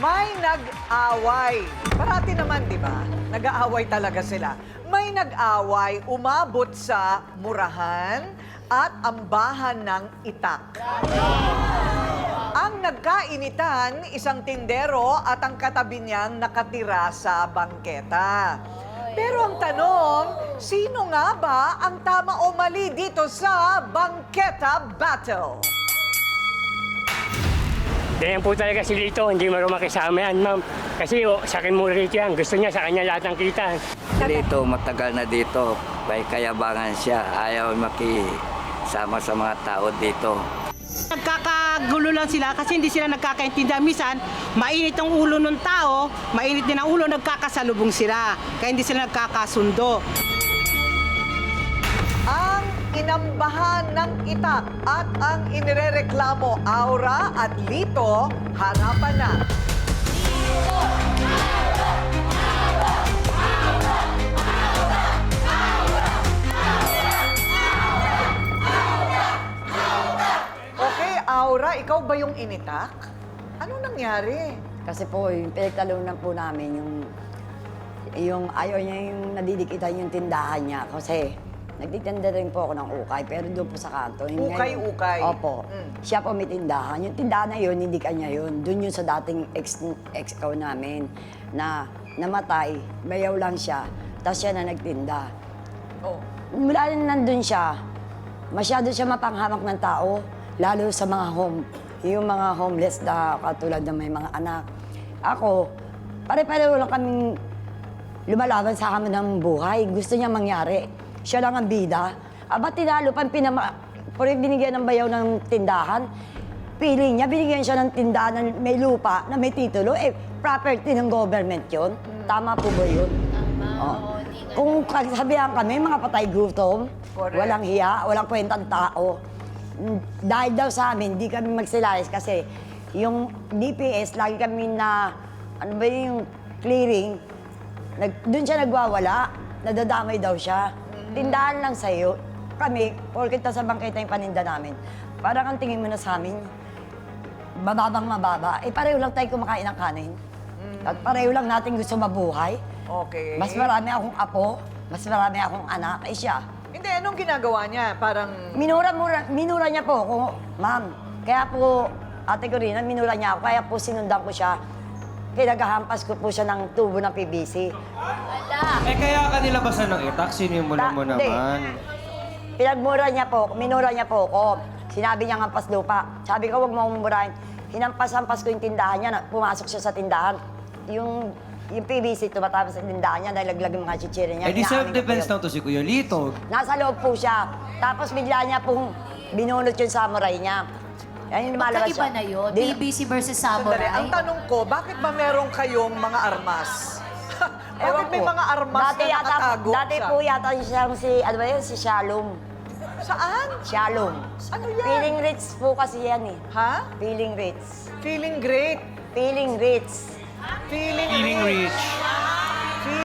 May nag-away. Parati naman, di ba? Nag-aaway talaga sila. May nag-away, umabot sa murahan at ambahan ng itak. Ang nagkainitan, isang tindero at ang katabi niyang nakatira sa bangketa. Pero ang tanong, sino nga ba ang tama o mali dito sa bangketa battle? Ganyan po talaga si Lito, hindi marunong makisama yan, ma'am. Kasi sa akin muna rito yan, gusto niya sa kanya lahat ng kita. Dito, matagal na dito. May kayabangan siya. Ayaw makisama sa mga tao dito. Nagkakagulo lang sila kasi hindi sila nagkakaintindihan. Minsan, mainit ang ulo ng tao, mainit din ang ulo, nagkakasalubong sila. Kaya hindi sila nagkakasundo. Ang inambahan ng itak at ang inirereklamo Aura at Lito, harapan na. Okay, Aura, ikaw ba yung initak? Ano nangyari? Kasi po, yung pinagtalunan po namin, yung ayaw niya yung nadidikitan yung tindahan niya. Kasi nagtitinda rin po ako ng ukay, pero doon po sa kanto. Ukay-ukay? Opo. Siya po may tindahan. Yung tindahan na yun, hindi kanya yun. Doon yun sa dating ex-cow namin na namatay, bayaw lang siya, tapos siya na nagtinda. Oh. Mula rin nandun siya, masyado siya mapanghamak ng tao, lalo sa mga yung mga homeless na katulad ng may mga anak. Ako, pare-pareho lang kaming lumalaban sa amin ng buhay. Gusto niya mangyari. Siya lang ang bida. Aba, tinalo pa binigyan ng bayaw ng tindahan. Piling niya, binigyan siya ng tindahan na may lupa, na may titulo. Eh, property ng government yun. Tama po ba yun? Tama. Kung sabihan kami, mga patay gutom, Correct. walang hiya, walang kwentang tao. Dahil daw sa amin, di kami magsilayas kasi yung DPS, lagi kami na, ano ba yung clearing, doon siya nagwawala, nadadamay daw siya. Tindahan lang sa'yo. Kami, porkit sa bangketa yung paninda namin, parang ang tingin mo na sa amin, mababang mababa. Eh, pareho lang tayo kumakain ng kanin. At pareho lang natin gusto mabuhay. Okay. Mas marami akong apo, mas marami akong anak. Eh siya, Hindi, anong ginagawa niya? Parang... minura niya po ako, ma'am. Kaya po, ate ko rin, minura niya ako. Kaya po sinundan ko siya. Pinaghahampas ko po siya ng tubo ng PVC. Eh kaya ka nilabasan ng itak, sinimulan mo Hindi. naman. Minura niya po ako. Sinabi niya hampas lupa. Sabi ko, huwag mo akong murahin. Hinampas-hampas ko yung tindahan niya. Pumasok siya sa tindahan. Yung PVC tumatapos sa tindahan niya dahil laglag yung mga chichiri niya. Eh di Inaamin ko self-defense po lang to si Kuya Lito. Nasa loob po siya. Tapos bigla niya pong binunot yung samurai niya. Yan yung lumalabas Magkaiba siya. na yun. Di- PBC versus Sandali, Samurai. ang tanong ko, bakit ba meron kayong mga armas? Bakit may ko. mga armas na nakatago Dati siya? po yata siyang ano ba yun? Si Shalom. Saan? Shalom. Ano yan? Feeling rich po kasi yan eh. Ha? Feeling rich. Feeling great. Feeling rich. Feeling Feeling rich. rich.